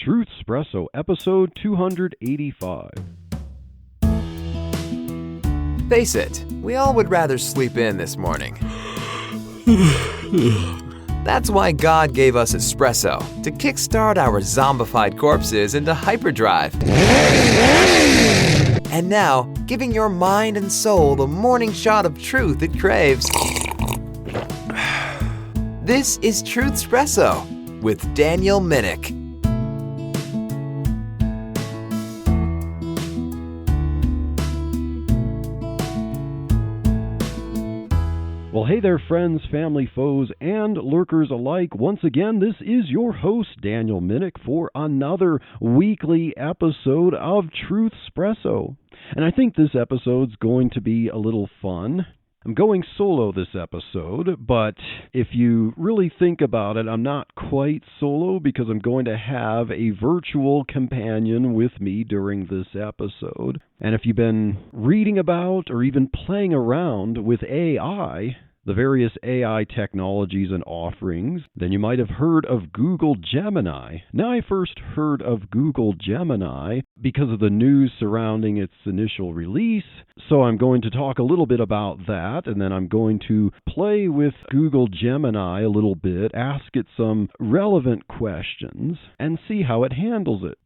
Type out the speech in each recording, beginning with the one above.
Truthspresso, episode 285. Face it, we all would rather sleep in this morning. That's why God gave us espresso, to kickstart our zombified corpses into hyperdrive. And now, giving your mind and soul the morning shot of truth it craves. This is Truthspresso with Daniel Minnick. Well, hey there, friends, family, foes, and lurkers alike. Once again, this is your host, Daniel Minnick, for another weekly episode of Truthspresso. And I think this episode's going to be a little fun. I'm going solo this episode, but if you really think about it, I'm not quite solo because I'm going to have a virtual companion with me during this episode. And if you've been reading about or even playing around with AI, the various AI technologies and offerings, then you might have heard of Google Gemini. Now, I first heard of Google Gemini because of the news surrounding its initial release, so I'm going to talk a little bit about that, and then I'm going to play with Google Gemini a little bit, ask it some relevant questions, and see how it handles it.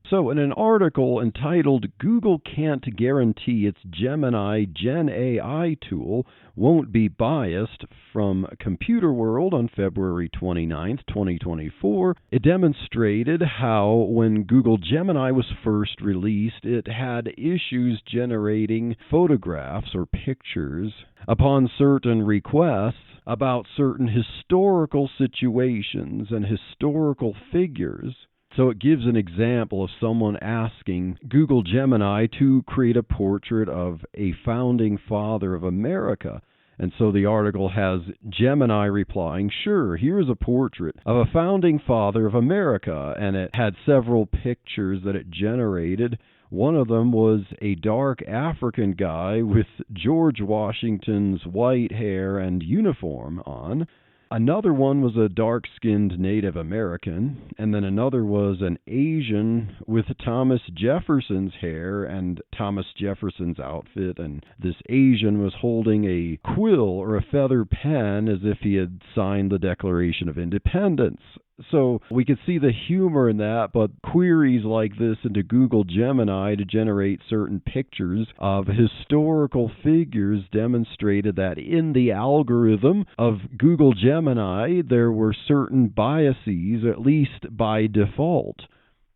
So, in an article entitled "Google Can't Guarantee Its Gemini Gen AI Tool Won't Be Biased" from Computer World on February 29, 2024, it demonstrated how when Google Gemini was first released, it had issues generating photographs or pictures upon certain requests about certain historical situations and historical figures. So it gives an example of someone asking Google Gemini to create a portrait of a founding father of America. And so the article has Gemini replying, "Sure, here's a portrait of a founding father of America." And it had several pictures that it generated. One of them was a dark African guy with George Washington's white hair and uniform on. Another one was a dark-skinned Native American, and then another was an Asian with Thomas Jefferson's hair and Thomas Jefferson's outfit, and this Asian was holding a quill or a feather pen as if he had signed the Declaration of Independence. So we could see the humor in that, but queries like this into Google Gemini to generate certain pictures of historical figures demonstrated that in the algorithm of Google Gemini, there were certain biases, at least by default.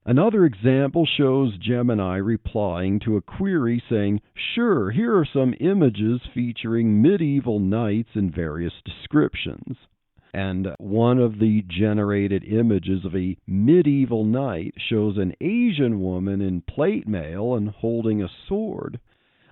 Another example shows Gemini replying to a query saying, "Sure, here are some images featuring medieval knights in various descriptions." And one of the generated images of a medieval knight shows an Asian woman in plate mail and holding a sword.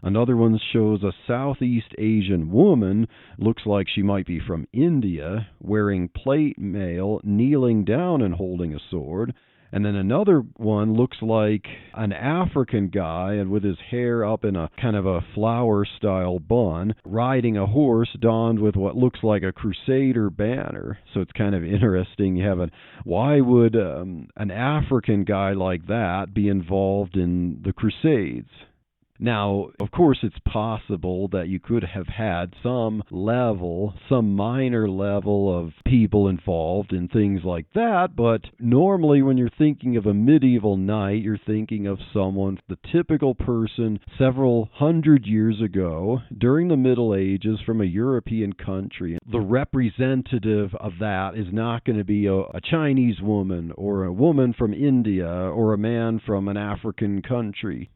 Another one shows a Southeast Asian woman, looks like she might be from India, wearing plate mail, kneeling down and holding a sword. And then another one looks like an African guy and with his hair up in a kind of a flower-style bun, riding a horse donned with what looks like a crusader banner. So it's kind of interesting. Why would an African guy like that be involved in the Crusades? Now, of course, it's possible that you could have had some minor level of people involved in things like that, but normally when you're thinking of a medieval knight, you're thinking of someone, the typical person several hundred years ago during the Middle Ages from a European country. The representative of that is not going to be a Chinese woman or a woman from India or a man from an African country.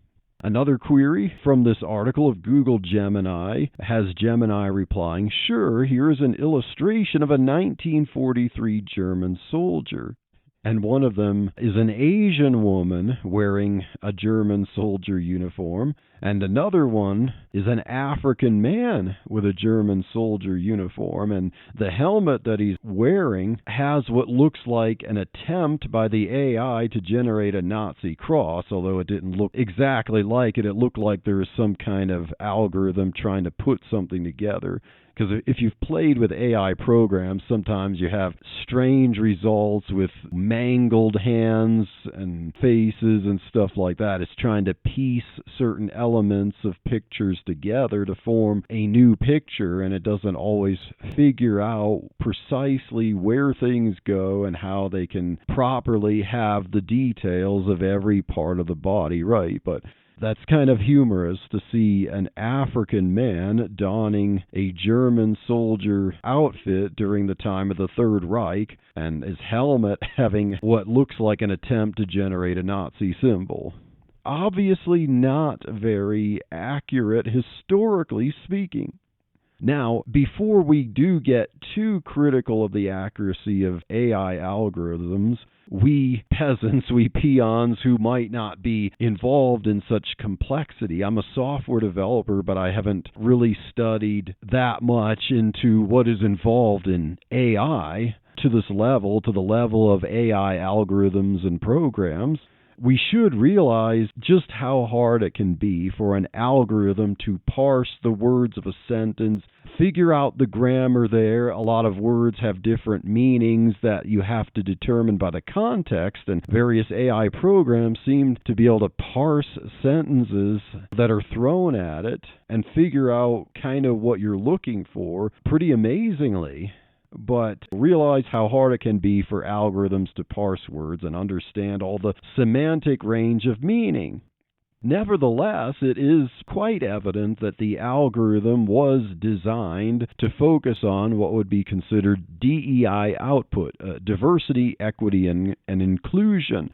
Another query from this article of Google Gemini has Gemini replying, "Sure, here is an illustration of a 1943 German soldier." And one of them is an Asian woman wearing a German soldier uniform, and another one is an African man with a German soldier uniform, and the helmet that he's wearing has what looks like an attempt by the AI to generate a Nazi cross, although it didn't look exactly like it. It looked like there was some kind of algorithm trying to put something together. Because if you've played with AI programs, sometimes you have strange results with mangled hands and faces and stuff like that. It's trying to piece certain elements of pictures together to form a new picture, and it doesn't always figure out precisely where things go and how they can properly have the details of every part of the body right. But that's kind of humorous to see an African man donning a German soldier outfit during the time of the Third Reich, and his helmet having what looks like an attempt to generate a Nazi symbol. Obviously not very accurate, historically speaking. Now, before we do get too critical of the accuracy of AI algorithms, we peasants, we peons who might not be involved in such complexity. I'm a software developer, but I haven't really studied that much into what is involved in AI to this level, to the level of AI algorithms and programs. We should realize just how hard it can be for an algorithm to parse the words of a sentence, figure out the grammar there. A lot of words have different meanings that you have to determine by the context, and various AI programs seem to be able to parse sentences that are thrown at it and figure out kind of what you're looking for pretty amazingly. But realize how hard it can be for algorithms to parse words and understand all the semantic range of meaning. Nevertheless, it is quite evident that the algorithm was designed to focus on what would be considered DEI output, diversity, equity, and inclusion.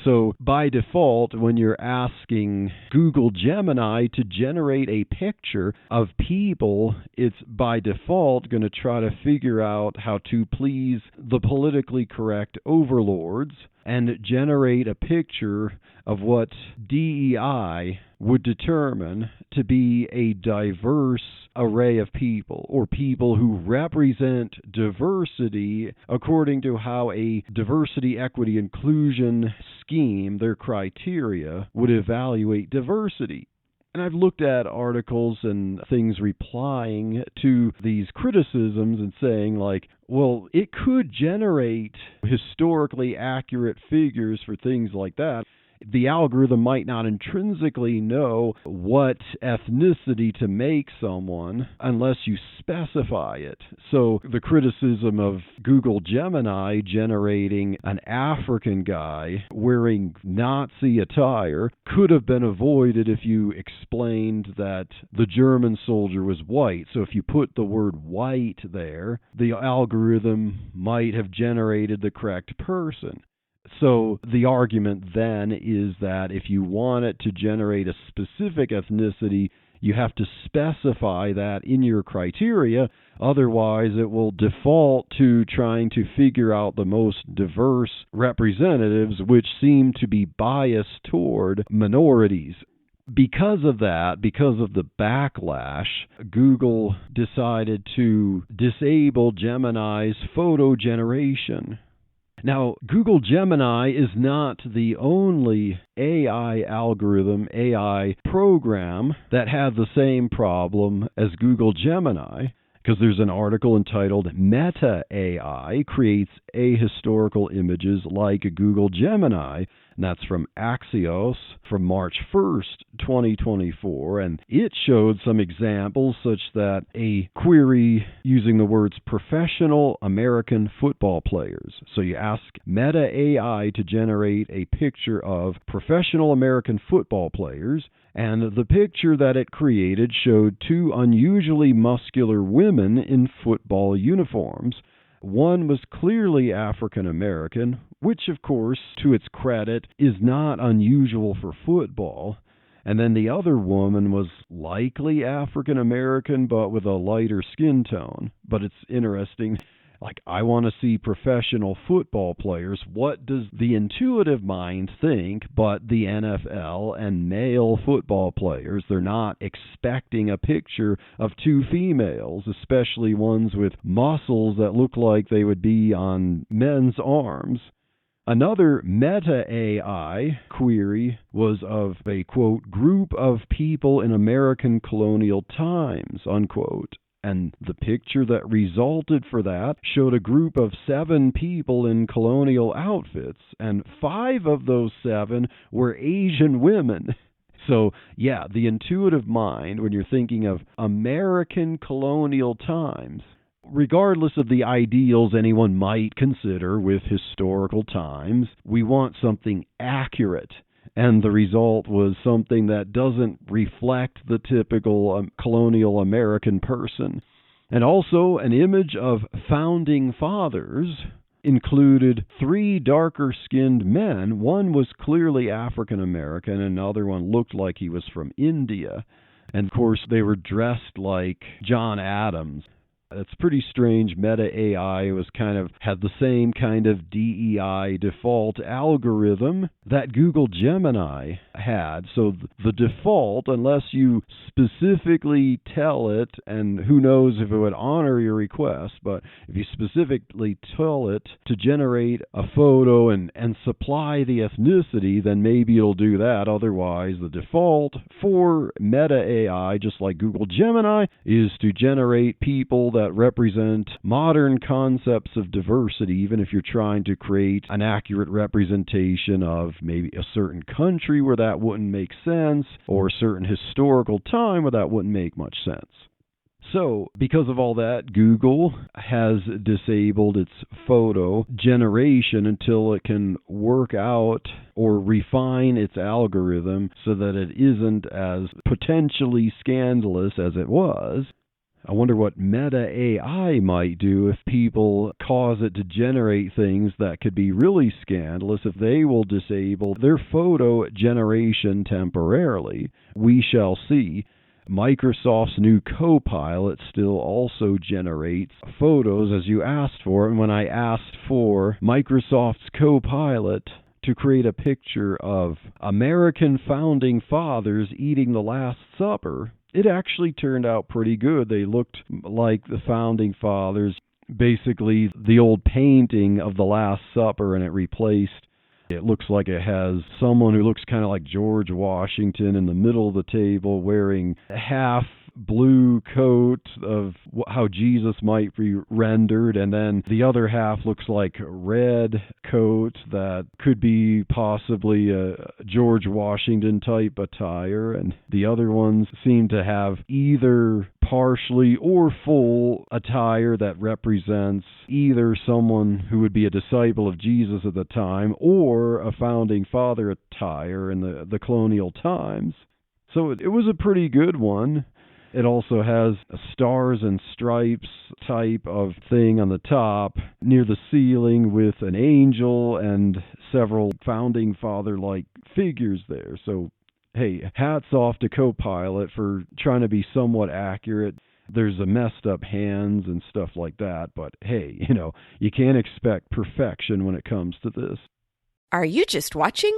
So by default, when you're asking Google Gemini to generate a picture of people, it's by default going to try to figure out how to please the politically correct overlords and generate a picture of what DEI would determine to be a diverse array of people, or people who represent diversity according to how a diversity, equity, inclusion scheme, their criteria, would evaluate diversity. And I've looked at articles and things replying to these criticisms and saying, like, well, it could generate historically accurate figures for things like that. The algorithm might not intrinsically know what ethnicity to make someone unless you specify it. So the criticism of Google Gemini generating an African guy wearing Nazi attire could have been avoided if you explained that the German soldier was white. So if you put the word white there, the algorithm might have generated the correct person. So the argument then is that if you want it to generate a specific ethnicity, you have to specify that in your criteria. Otherwise, it will default to trying to figure out the most diverse representatives, which seem to be biased toward minorities. Because of that, because of the backlash, Google decided to disable Gemini's photo generation. Now, Google Gemini is not the only AI algorithm, AI program that had the same problem as Google Gemini, because there's an article entitled Meta AI Creates Ahistorical Images Like Google Gemini, and that's from Axios from March 1st, 2024, and it showed some examples such that a query using the words professional American football players. So you ask Meta AI to generate a picture of professional American football players, and the picture that it created showed two unusually muscular women in football uniforms. One was clearly African American, which, of course, to its credit, is not unusual for football. And then the other woman was likely African American, but with a lighter skin tone. But it's interesting. Like, I want to see professional football players. What does the intuitive mind think but the NFL and male football players? They're not expecting a picture of two females, especially ones with muscles that look like they would be on men's arms. Another Meta AI query was of a, quote, group of people in American colonial times, unquote. And the picture that resulted for that showed a group of 7 people in colonial outfits, and 5 of those 7 were Asian women. So, yeah, the intuitive mind, when you're thinking of American colonial times, regardless of the ideals anyone might consider with historical times, we want something accurate. And the result was something that doesn't reflect the typical colonial American person. And also, an image of founding fathers included 3 darker-skinned men. One was clearly African American, and another one looked like he was from India. And, of course, they were dressed like John Adams. It's pretty strange. Meta AI had the same kind of DEI default algorithm that Google Gemini had. So the default, unless you specifically tell it, and who knows if it would honor your request, but if you specifically tell it to generate a photo and supply the ethnicity, then maybe it'll do that. Otherwise, the default for Meta AI, just like Google Gemini, is to generate people that represent modern concepts of diversity, even if you're trying to create an accurate representation of maybe a certain country where that wouldn't make sense, or a certain historical time where that wouldn't make much sense. So, because of all that, Google has disabled its photo generation until it can work out or refine its algorithm so that it isn't as potentially scandalous as it was. I wonder what Meta AI might do if people cause it to generate things that could be really scandalous, if they will disable their photo generation temporarily. We shall see. Microsoft's new Copilot still also generates photos as you asked for, and when I asked for Microsoft's Copilot to create a picture of American founding fathers eating the Last Supper, it actually turned out pretty good. They looked like the founding fathers, basically the old painting of the Last Supper, and it looks like it has someone who looks kind of like George Washington in the middle of the table wearing a half blue coat of how Jesus might be rendered, and then the other half looks like a red coat that could be possibly a George Washington type attire, and the other ones seem to have either partially or full attire that represents either someone who would be a disciple of Jesus at the time or a founding father attire in the colonial times. So it was a pretty good one. It also has a stars and stripes type of thing on the top near the ceiling with an angel and several founding father-like figures there. So, hey, hats off to Copilot for trying to be somewhat accurate. There's a messed up hands and stuff like that, but hey, you can't expect perfection when it comes to this. Are you just watching?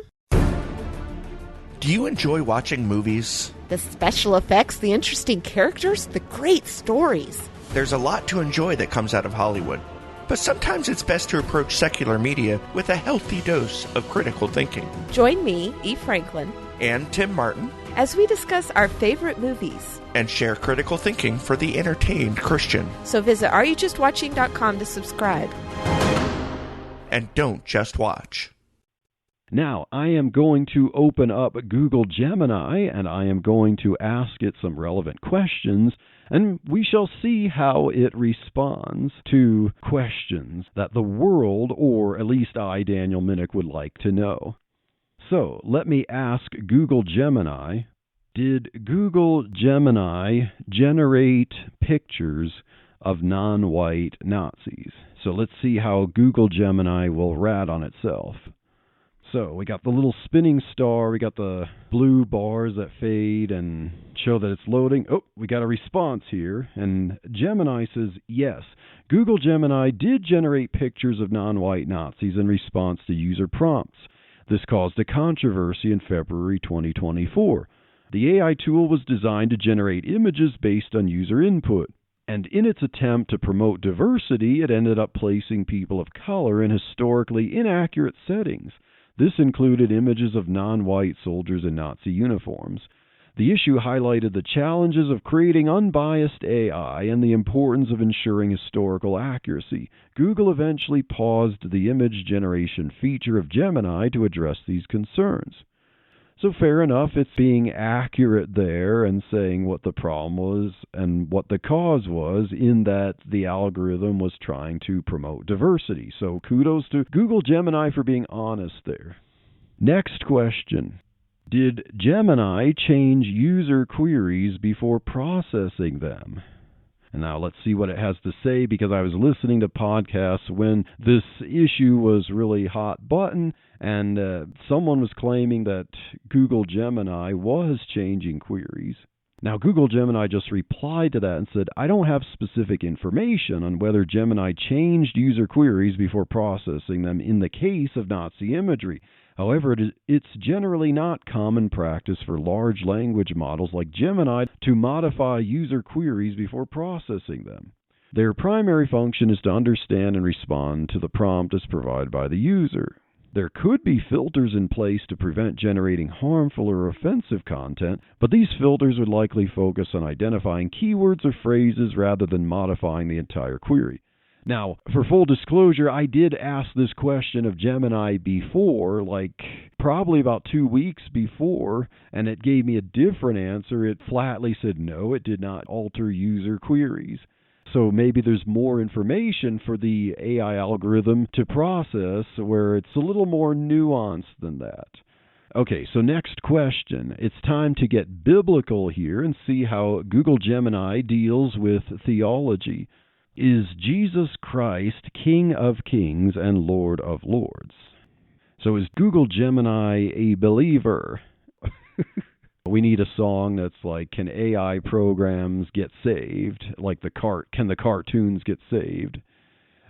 Do you enjoy watching movies? The special effects, the interesting characters, the great stories. There's a lot to enjoy that comes out of Hollywood. But sometimes it's best to approach secular media with a healthy dose of critical thinking. Join me, E. Franklin, and Tim Martin as we discuss our favorite movies and share critical thinking for the entertained Christian. So visit areyoujustwatching.com to subscribe. And don't just watch. Now, I am going to open up Google Gemini, and I am going to ask it some relevant questions, and we shall see how it responds to questions that the world, or at least I, Daniel Minnick, would like to know. So, let me ask Google Gemini, did Google Gemini generate pictures of non-white Nazis? So let's see how Google Gemini will rat on itself. So we got the little spinning star, we got the blue bars that fade and show that it's loading. Oh, we got a response here, and Gemini says, yes, Google Gemini did generate pictures of non-white Nazis in response to user prompts. This caused a controversy in February 2024. The AI tool was designed to generate images based on user input, and in its attempt to promote diversity, it ended up placing people of color in historically inaccurate settings. This included images of non-white soldiers in Nazi uniforms. The issue highlighted the challenges of creating unbiased AI and the importance of ensuring historical accuracy. Google eventually paused the image generation feature of Gemini to address these concerns. So fair enough, it's being accurate there and saying what the problem was and what the cause was, in that the algorithm was trying to promote diversity. So kudos to Google Gemini for being honest there. Next question. Did Gemini change user queries before processing them? And now let's see what it has to say, because I was listening to podcasts when this issue was really hot button, and someone was claiming that Google Gemini was changing queries. Now, Google Gemini just replied to that and said, I don't have specific information on whether Gemini changed user queries before processing them in the case of Nazi imagery. However, it's generally not common practice for large language models like Gemini to modify user queries before processing them. Their primary function is to understand and respond to the prompt as provided by the user. There could be filters in place to prevent generating harmful or offensive content, but these filters would likely focus on identifying keywords or phrases rather than modifying the entire query. Now, for full disclosure, I did ask this question of Gemini before, probably about 2 weeks before, and it gave me a different answer. It flatly said no, it did not alter user queries. So maybe there's more information for the AI algorithm to process where it's a little more nuanced than that. Okay, so next question. It's time to get biblical here and see how Google Gemini deals with theology. Is Jesus Christ King of Kings and Lord of Lords? So is Google Gemini a believer? We need a song that's like, can AI programs get saved? Like can the cartoons get saved?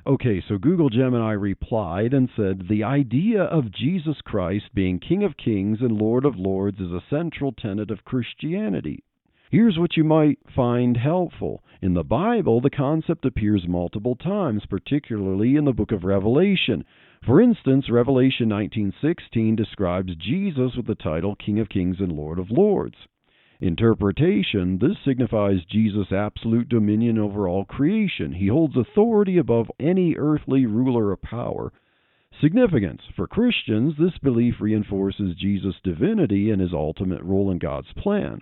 Okay, so Google Gemini replied and said, the idea of Jesus Christ being King of Kings and Lord of Lords is a central tenet of Christianity. Here's what you might find helpful. In the Bible, the concept appears multiple times, particularly in the book of Revelation. For instance, Revelation 19:16 describes Jesus with the title King of Kings and Lord of Lords. Interpretation: this signifies Jesus' absolute dominion over all creation. He holds authority above any earthly ruler or power. Significance: for Christians, this belief reinforces Jesus' divinity and his ultimate role in God's plan.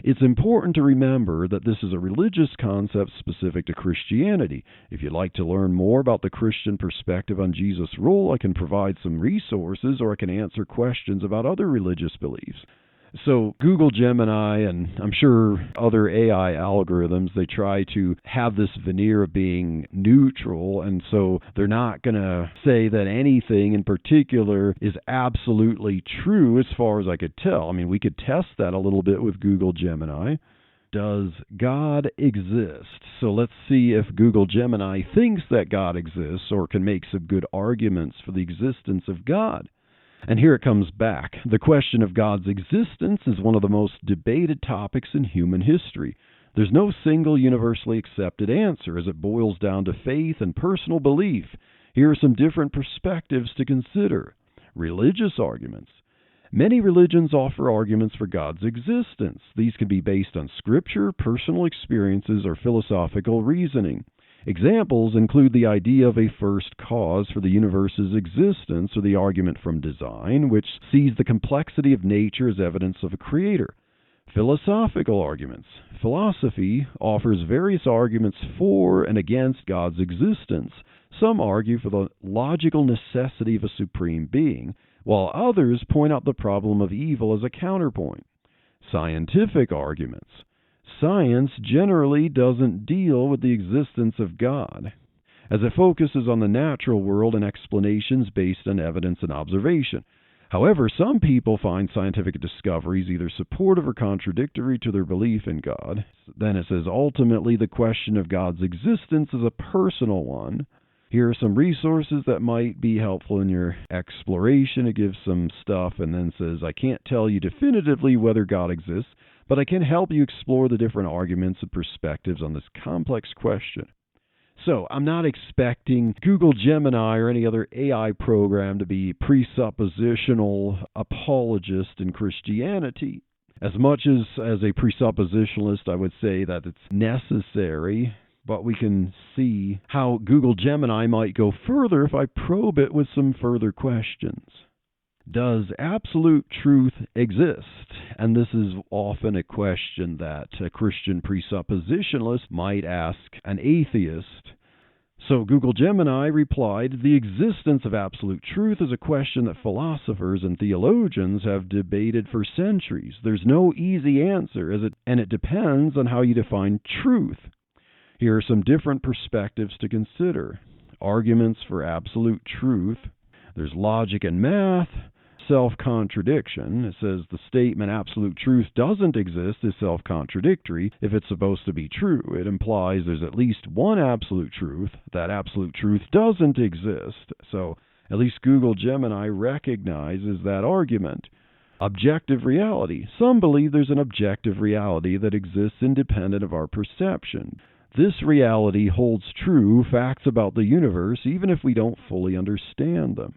It's important to remember that this is a religious concept specific to Christianity. If you'd like to learn more about the Christian perspective on Jesus' role, I can provide some resources, or I can answer questions about other religious beliefs. So Google Gemini, and I'm sure other AI algorithms, they try to have this veneer of being neutral, and so they're not going to say that anything in particular is absolutely true as far as I could tell. I mean, we could test that a little bit with Google Gemini. Does God exist? So let's see if Google Gemini thinks that God exists or can make some good arguments for the existence of God. And here it comes back. The question of God's existence is one of the most debated topics in human history. There's no single universally accepted answer, as it boils down to faith and personal belief. Here are some different perspectives to consider. Religious arguments. Many religions offer arguments for God's existence. These can be based on scripture, personal experiences, or philosophical reasoning. Examples include the idea of a first cause for the universe's existence, or the argument from design, which sees the complexity of nature as evidence of a creator. Philosophical arguments. Philosophy offers various arguments for and against God's existence. Some argue for the logical necessity of a supreme being, while others point out the problem of evil as a counterpoint. Scientific arguments. Science generally doesn't deal with the existence of God, as it focuses on the natural world and explanations based on evidence and observation. However, some people find scientific discoveries either supportive or contradictory to their belief in God. Then it says, ultimately, the question of God's existence is a personal one. Here are some resources that might be helpful in your exploration. It gives some stuff and then says, I can't tell you definitively whether God exists, but I can help you explore the different arguments and perspectives on this complex question. So, I'm not expecting Google Gemini or any other AI program to be presuppositional apologist in Christianity. As much as a presuppositionalist, I would say that it's necessary, but we can see how Google Gemini might go further if I probe it with some further questions. Does absolute truth exist? And this is often a question that a Christian presuppositionalist might ask an atheist. So Google Gemini replied, the existence of absolute truth is a question that philosophers and theologians have debated for centuries. There's no easy answer, and it depends on how you define truth. Here are some different perspectives to consider. Arguments for absolute truth. There's logic and math. Self-contradiction. It says the statement absolute truth doesn't exist is self-contradictory if it's supposed to be true. It implies there's at least one absolute truth. That absolute truth doesn't exist. So at least Google Gemini recognizes that argument. Objective reality. Some believe there's an objective reality that exists independent of our perception. This reality holds true facts about the universe even if we don't fully understand them.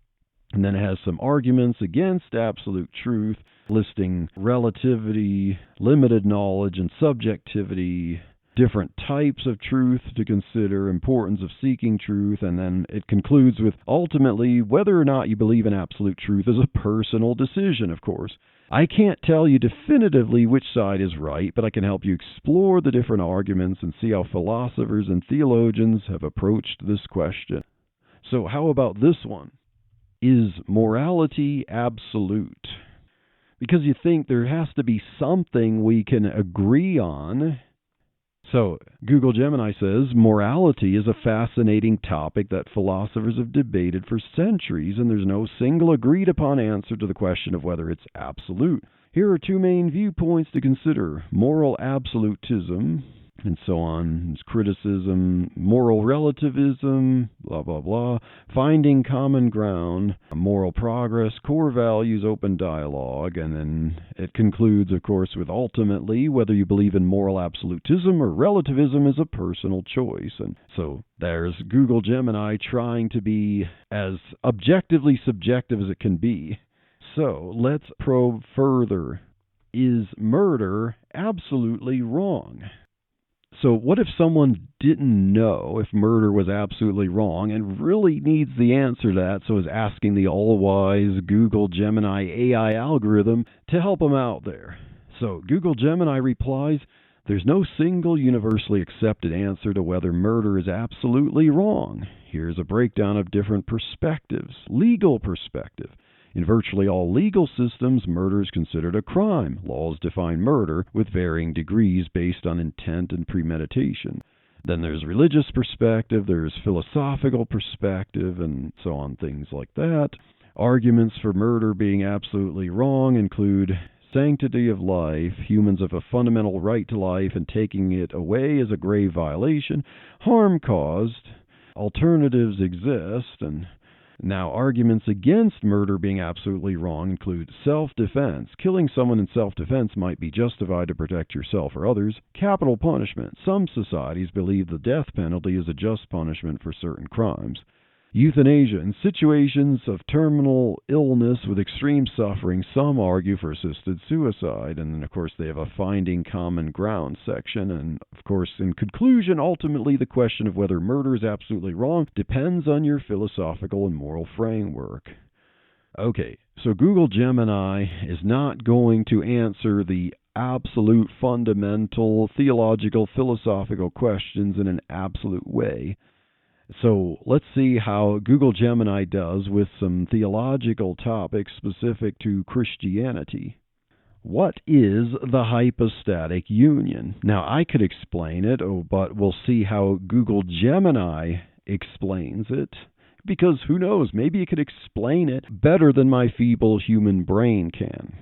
And then it has some arguments against absolute truth, listing relativity, limited knowledge, and subjectivity, different types of truth to consider, importance of seeking truth, and then it concludes with, ultimately, whether or not you believe in absolute truth is a personal decision, of course. I can't tell you definitively which side is right, but I can help you explore the different arguments and see how philosophers and theologians have approached this question. So how about this one? Is morality absolute? Because you think there has to be something we can agree on. So Google Gemini says morality is a fascinating topic that philosophers have debated for centuries, and there's no single agreed upon answer to the question of whether it's absolute. Here are two main viewpoints to consider: moral absolutism, and so on. There's criticism, moral relativism, blah, blah, blah, finding common ground, moral progress, core values, open dialogue, and then it concludes, of course, with ultimately whether you believe in moral absolutism or relativism is a personal choice. And so there's Google Gemini trying to be as objectively subjective as it can be. So let's probe further. Is murder absolutely wrong? So what if someone didn't know if murder was absolutely wrong and really needs the answer to that, so is asking the all-wise Google Gemini AI algorithm to help them out there? So Google Gemini replies, there's no single universally accepted answer to whether murder is absolutely wrong. Here's a breakdown of different perspectives. Legal perspective. In virtually all legal systems, murder is considered a crime. Laws define murder with varying degrees based on intent and premeditation. Then there's religious perspective, there's philosophical perspective, and so on, things like that. Arguments for murder being absolutely wrong include sanctity of life, humans have a fundamental right to life, and taking it away is a grave violation, harm caused, alternatives exist, and now, arguments against murder being absolutely wrong include self-defense. Killing someone in self-defense might be justified to protect yourself or others. Capital punishment. Some societies believe the death penalty is a just punishment for certain crimes. Euthanasia. In situations of terminal illness with extreme suffering, some argue for assisted suicide. And then, of course, they have a finding common ground section. And, of course, in conclusion, ultimately the question of whether murder is absolutely wrong depends on your philosophical and moral framework. Okay, so Google Gemini is not going to answer the absolute fundamental theological, philosophical questions in an absolute way. So let's see how Google Gemini does with some theological topics specific to Christianity. What is the hypostatic union? Now, I could explain it, but we'll see how Google Gemini explains it. Because who knows, maybe it could explain it better than my feeble human brain can.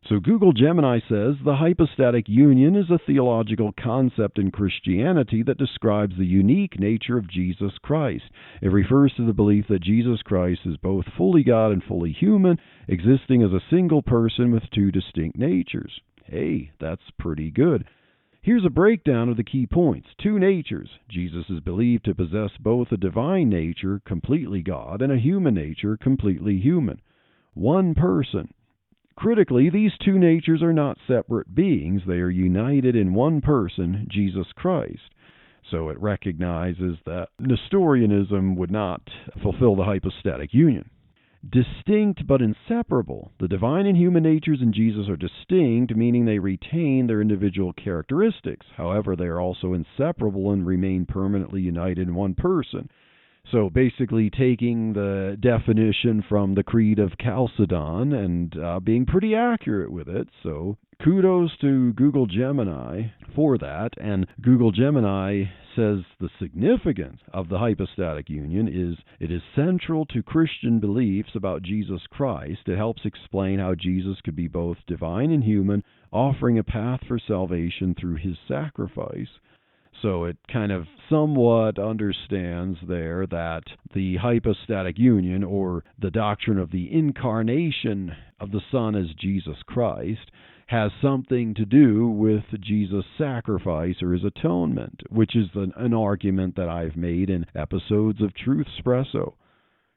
So Google Gemini says the hypostatic union is a theological concept in Christianity that describes the unique nature of Jesus Christ. It refers to the belief that Jesus Christ is both fully God and fully human, existing as a single person with two distinct natures. Hey, that's pretty good. Here's a breakdown of the key points. Two natures. Jesus is believed to possess both a divine nature, completely God, and a human nature, completely human. One person. Critically, these two natures are not separate beings. They are united in one person, Jesus Christ. So it recognizes that Nestorianism would not fulfill the hypostatic union. Distinct but inseparable. The divine and human natures in Jesus are distinct, meaning they retain their individual characteristics. However, they are also inseparable and remain permanently united in one person. So basically taking the definition from the Creed of Chalcedon and being pretty accurate with it. So kudos to Google Gemini for that. And Google Gemini says the significance of the hypostatic union is it is central to Christian beliefs about Jesus Christ. It helps explain how Jesus could be both divine and human, offering a path for salvation through his sacrifice. So it kind of somewhat understands there that the hypostatic union, or the doctrine of the incarnation of the Son as Jesus Christ, has something to do with Jesus' sacrifice or his atonement, which is an argument that I've made in episodes of Truthspresso.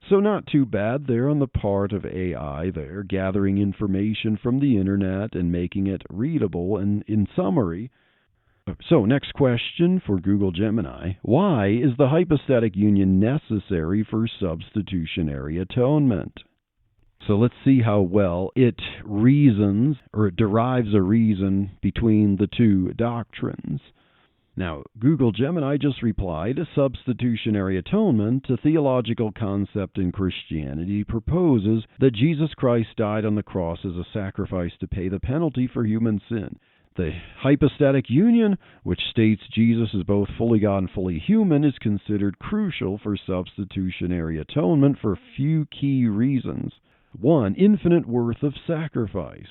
So not too bad there on the part of AI there, gathering information from the internet and making it readable and in summary. So, next question for Google Gemini. Why is the hypostatic union necessary for substitutionary atonement? So let's see how well it reasons, or it derives a reason between the two doctrines. Now, Google Gemini just replied, substitutionary atonement, a theological concept in Christianity, proposes that Jesus Christ died on the cross as a sacrifice to pay the penalty for human sin. The hypostatic union, which states Jesus is both fully God and fully human, is considered crucial for substitutionary atonement for a few key reasons. 1. Infinite worth of sacrifice.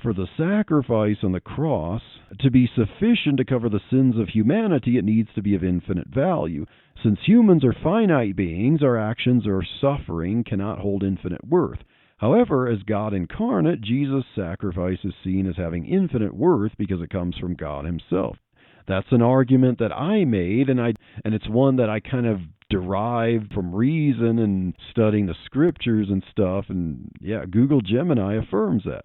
For the sacrifice on the cross to be sufficient to cover the sins of humanity, it needs to be of infinite value. Since humans are finite beings, our actions or suffering cannot hold infinite worth. However, as God incarnate, Jesus' sacrifice is seen as having infinite worth because it comes from God himself. That's an argument that I made, and it's one that I kind of derived from reason and studying the scriptures and stuff, and yeah, Google Gemini affirms that.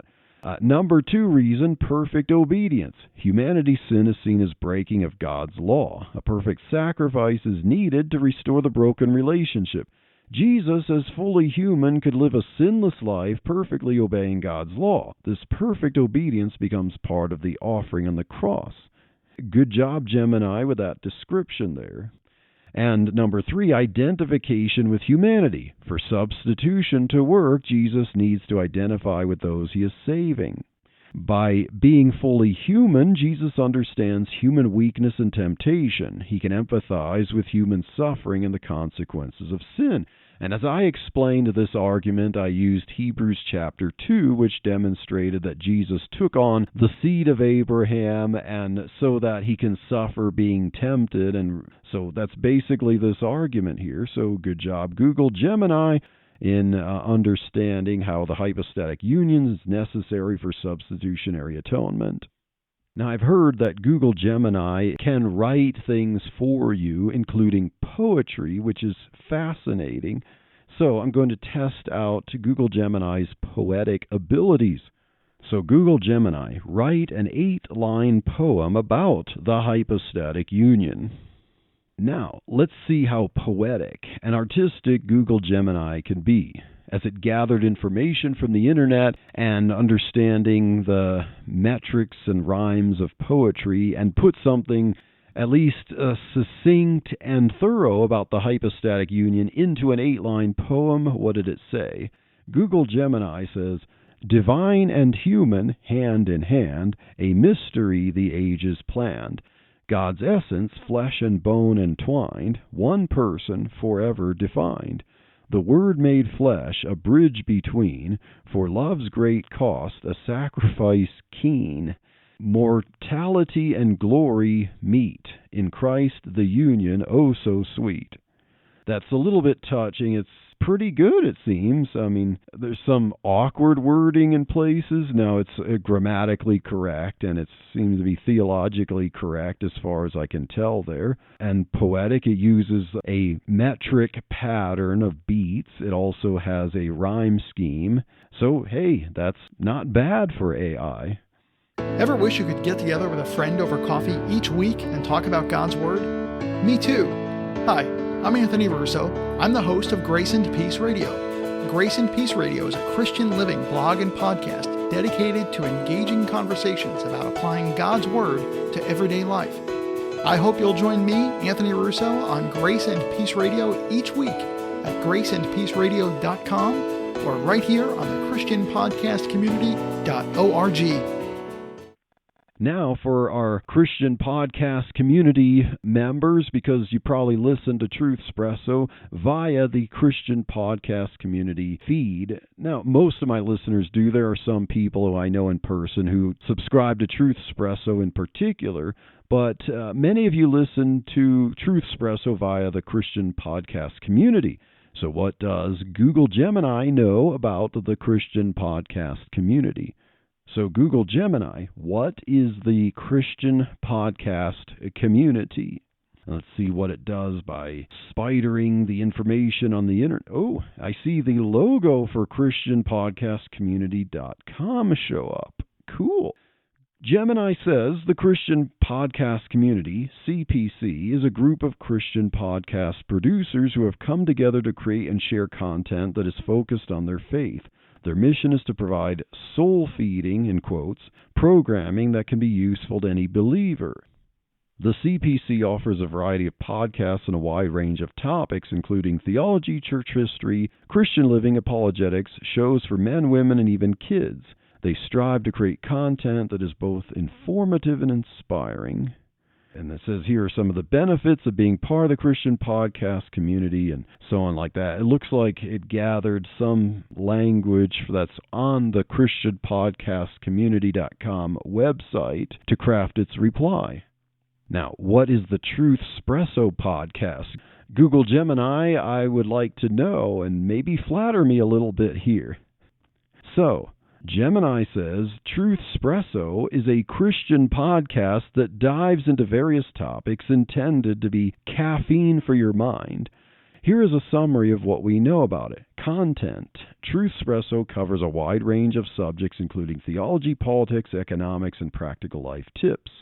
Number 2 reason, perfect obedience. Humanity's sin is seen as breaking of God's law. A perfect sacrifice is needed to restore the broken relationship. Jesus, as fully human, could live a sinless life, perfectly obeying God's law. This perfect obedience becomes part of the offering on the cross. Good job, Gemini, with that description there. And number 3, identification with humanity. For substitution to work, Jesus needs to identify with those he is saving. By being fully human, Jesus understands human weakness and temptation. He can empathize with human suffering and the consequences of sin. And as I explained this argument, I used Hebrews chapter 2, which demonstrated that Jesus took on the seed of Abraham and so that he can suffer being tempted. And so that's basically this argument here. So good job, Google Gemini, in understanding how the hypostatic union is necessary for substitutionary atonement. Now, I've heard that Google Gemini can write things for you, including poetry, which is fascinating. So I'm going to test out Google Gemini's poetic abilities. So Google Gemini, write an 8-line poem about the hypostatic union. Now, let's see how poetic and artistic Google Gemini can be, as it gathered information from the internet and understanding the metrics and rhymes of poetry and put something at least succinct and thorough about the hypostatic union into an 8-line poem. What did it say? Google Gemini says, divine and human, hand in hand, a mystery the ages planned. God's essence, flesh and bone entwined, one person forever defined. The Word made flesh, a bridge between, for love's great cost, a sacrifice keen. Mortality and glory meet, in Christ the union, oh so sweet. that's a little bit touching. It's pretty good, it seems. I mean, there's some awkward wording in places. Now, it's grammatically correct, and it seems to be theologically correct as far as I can tell there. And poetic, it uses a metric pattern of beats. It also has a rhyme scheme. So, hey, that's not bad for AI. Ever wish you could get together with a friend over coffee each week and talk about God's Word? Me too. Hi, I'm Anthony Russo. I'm the host of Grace and Peace Radio. Grace and Peace Radio is a Christian living blog and podcast dedicated to engaging conversations about applying God's Word to everyday life. I hope you'll join me, Anthony Russo, on Grace and Peace Radio each week at graceandpeaceradio.com or right here on the ChristianPodcastCommunity.org. Now for our Christian podcast community members, because you probably listen to Truthspresso via the Christian podcast community feed. Now, most of my listeners do. There are some people who I know in person who subscribe to Truthspresso in particular, but many of you listen to Truthspresso via the Christian podcast community. So what does Google Gemini know about the Christian podcast community? So Google Gemini, what is the Christian podcast community? Let's see what it does by spidering the information on the internet. Oh, I see the logo for ChristianPodcastCommunity.com show up. Cool. Gemini says the Christian Podcast Community, CPC, is a group of Christian podcast producers who have come together to create and share content that is focused on their faith. Their mission is to provide soul-feeding, in quotes, programming that can be useful to any believer. The CPC offers a variety of podcasts on a wide range of topics, including theology, church history, Christian living, apologetics, shows for men, women, and even kids. They strive to create content that is both informative and inspiring. And it says here are some of the benefits of being part of the Christian podcast community and so on like that. It looks like it gathered some language that's on the ChristianPodcastCommunity.com website to craft its reply. Now, what is the Truthspresso podcast? Google Gemini, I would like to know, and maybe flatter me a little bit here. So, Gemini says, Truthspresso is a Christian podcast that dives into various topics intended to be caffeine for your mind. Here is a summary of what we know about it. Content. Truthspresso covers a wide range of subjects including theology, politics, economics, and practical life tips.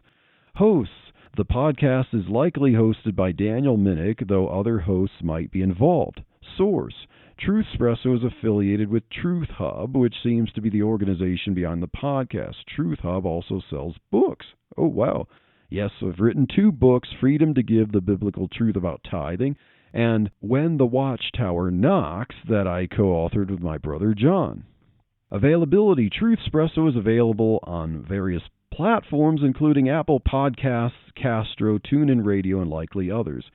Hosts. The podcast is likely hosted by Daniel Minnick, though other hosts might be involved. Source. Truthspresso is affiliated with Truth Hub, which seems to be the organization behind the podcast. Truth Hub also sells books. Oh, wow. Yes, I've written 2 books, Freedom to Give the Biblical Truth About Tithing, and When the Watchtower Knocks, that I co-authored with my brother John. Availability. Truthspresso is available on various platforms, including Apple Podcasts, Castro, TuneIn Radio, and likely others.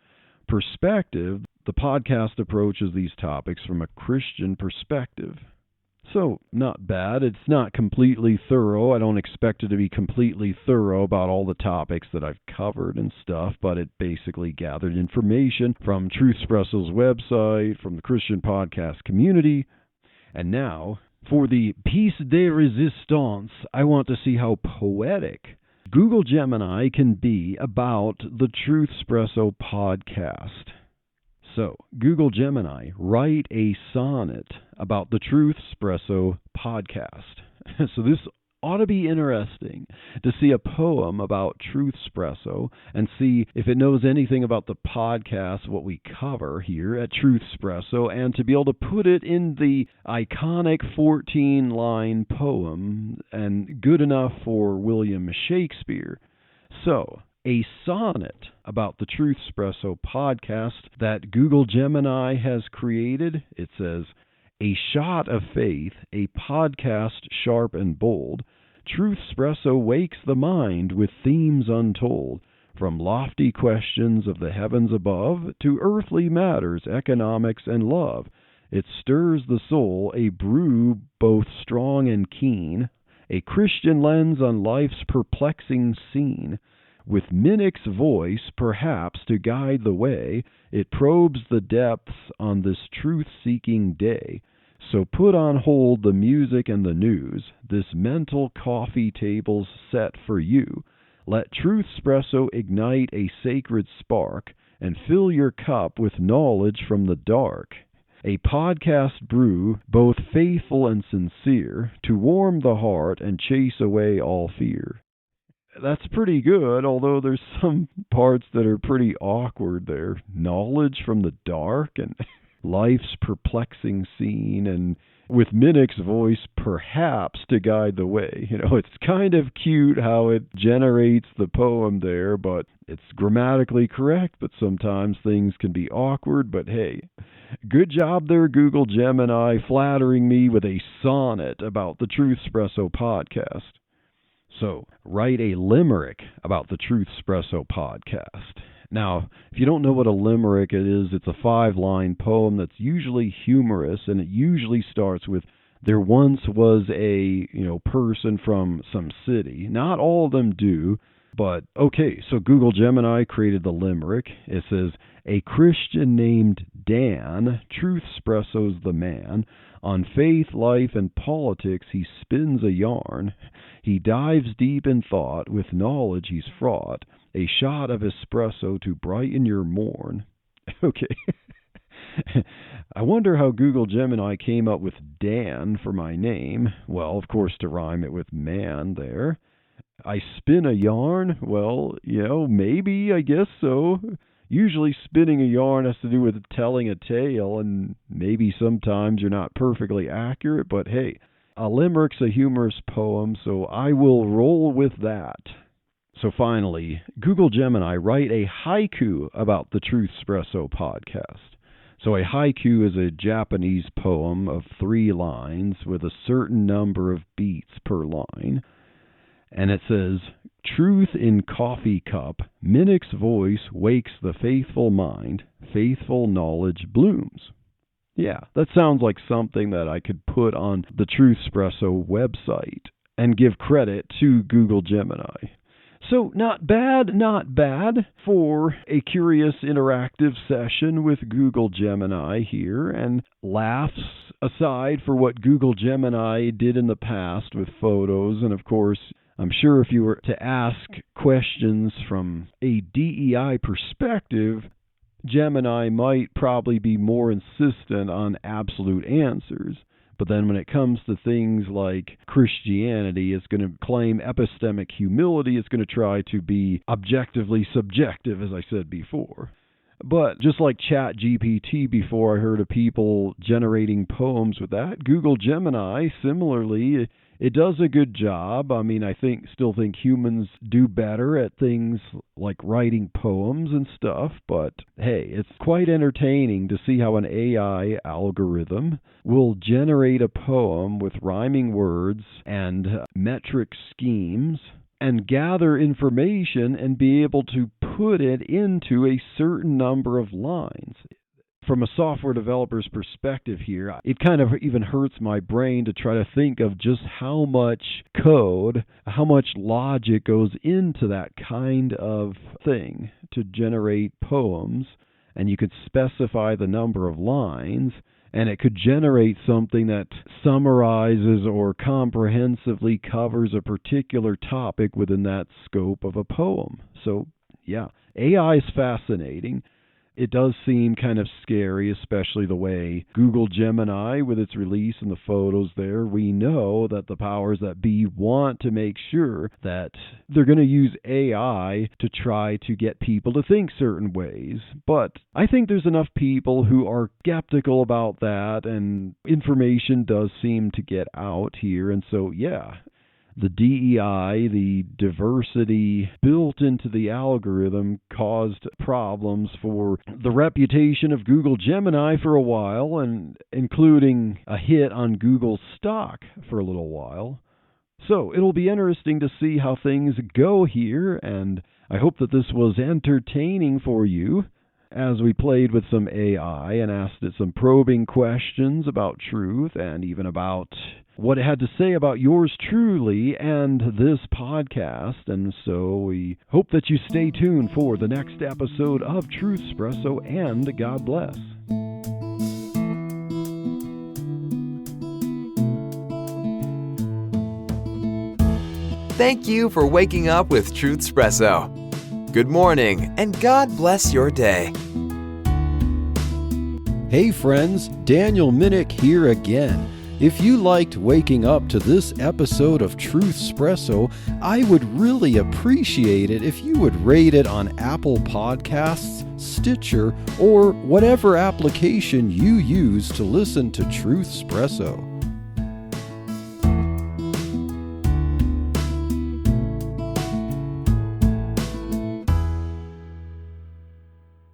Perspective. The podcast approaches these topics from a Christian perspective. So, not bad. It's not completely thorough. I don't expect it to be completely thorough about all the topics that I've covered and stuff, but it basically gathered information from Truthspresso's website, from the Christian podcast community. And now, for the piece de resistance, I want to see how poetic Google Gemini can be about the Truthspresso podcast. So, Google Gemini, write a sonnet about the Truthspresso podcast. So this ought to be interesting to see a poem about Truthspresso and see if it knows anything about the podcast, what we cover here at Truthspresso, and to be able to put it in the iconic 14-line poem and good enough for William Shakespeare. So, a sonnet about the Truthspresso podcast that Google Gemini has created. It says, a shot of faith, a podcast sharp and bold. Truthspresso wakes the mind with themes untold, from lofty questions of the heavens above to earthly matters, economics, and love. It stirs the soul, a brew both strong and keen, a Christian lens on life's perplexing scene. With Minic's voice, perhaps, to guide the way, it probes the depths on this truth-seeking day. So put on hold the music and the news. This mental coffee table's set for you. Let Truthspresso ignite a sacred spark and fill your cup with knowledge from the dark. A podcast brew, both faithful and sincere, to warm the heart and chase away all fear. That's pretty good, although there's some parts that are pretty awkward there. Knowledge from the dark and life's perplexing scene, and with Minic's voice, perhaps, to guide the way. It's kind of cute how it generates the poem there, but it's grammatically correct, but sometimes things can be awkward. But hey, good job there, Google Gemini, flattering me with a sonnet about the Truthspresso podcast. So, write a limerick about the Truthspresso podcast. Now, if you don't know what a limerick is, it's a 5-line poem that's usually humorous, and it usually starts with, there once was a, person from some city. Not all of them do, but okay, so Google Gemini created the limerick. It says, a Christian named Dan, Truthspresso's the man. On faith, life, and politics he spins a yarn. He dives deep in thought, with knowledge he's fraught. A shot of espresso to brighten your morn. Okay. I wonder how Google Gemini came up with Dan for my name. Well, of course, to rhyme it with man there. I spin a yarn? Well, maybe, I guess so. Usually spinning a yarn has to do with telling a tale, and maybe sometimes you're not perfectly accurate, but hey, a limerick's a humorous poem, so I will roll with that. So finally, Google Gemini, write a haiku about the Truthspresso podcast. So a haiku is a Japanese poem of 3 lines with a certain number of beats per line. And it says, truth in coffee cup, Minic's voice wakes the faithful mind, faithful knowledge blooms. Yeah, that sounds like something that I could put on the Truthspresso website and give credit to Google Gemini. So not bad for a curious interactive session with Google Gemini here, and laughs aside for what Google Gemini did in the past with photos. And of course, I'm sure if you were to ask questions from a DEI perspective, Gemini might probably be more insistent on absolute answers. But then when it comes to things like Christianity, it's going to claim epistemic humility. It's going to try to be objectively subjective, as I said before. But just like ChatGPT before, I heard of people generating poems with that. Google Gemini, similarly, it does a good job. I mean, I still think humans do better at things like writing poems and stuff, but hey, it's quite entertaining to see how an AI algorithm will generate a poem with rhyming words and metric schemes and gather information and be able to put it into a certain number of lines. From a software developer's perspective here, it kind of even hurts my brain to try to think of just how much code, how much logic goes into that kind of thing to generate poems. And you could specify the number of lines, and it could generate something that summarizes or comprehensively covers a particular topic within that scope of a poem. So, yeah, AI is fascinating. It does seem kind of scary, especially the way Google Gemini, with its release and the photos there, we know that the powers that be want to make sure that they're going to use AI to try to get people to think certain ways. But I think there's enough people who are skeptical about that, and information does seem to get out here. And so, yeah, the DEI, the diversity built into the algorithm, caused problems for the reputation of Google Gemini for a while, and including a hit on Google's stock for a little while. So it'll be interesting to see how things go here, and I hope that this was entertaining for you. as we played with some AI and asked it some probing questions about truth and even about what it had to say about yours truly and this podcast. And so we hope that you stay tuned for the next episode of Truthspresso, and God bless. Thank you for waking up with Truthspresso. Good morning, and God bless your day. Hey friends, Daniel Minnick here again. If you liked waking up to this episode of Truthspresso, I would really appreciate it if you would rate it on Apple Podcasts, Stitcher, or whatever application you use to listen to Truthspresso.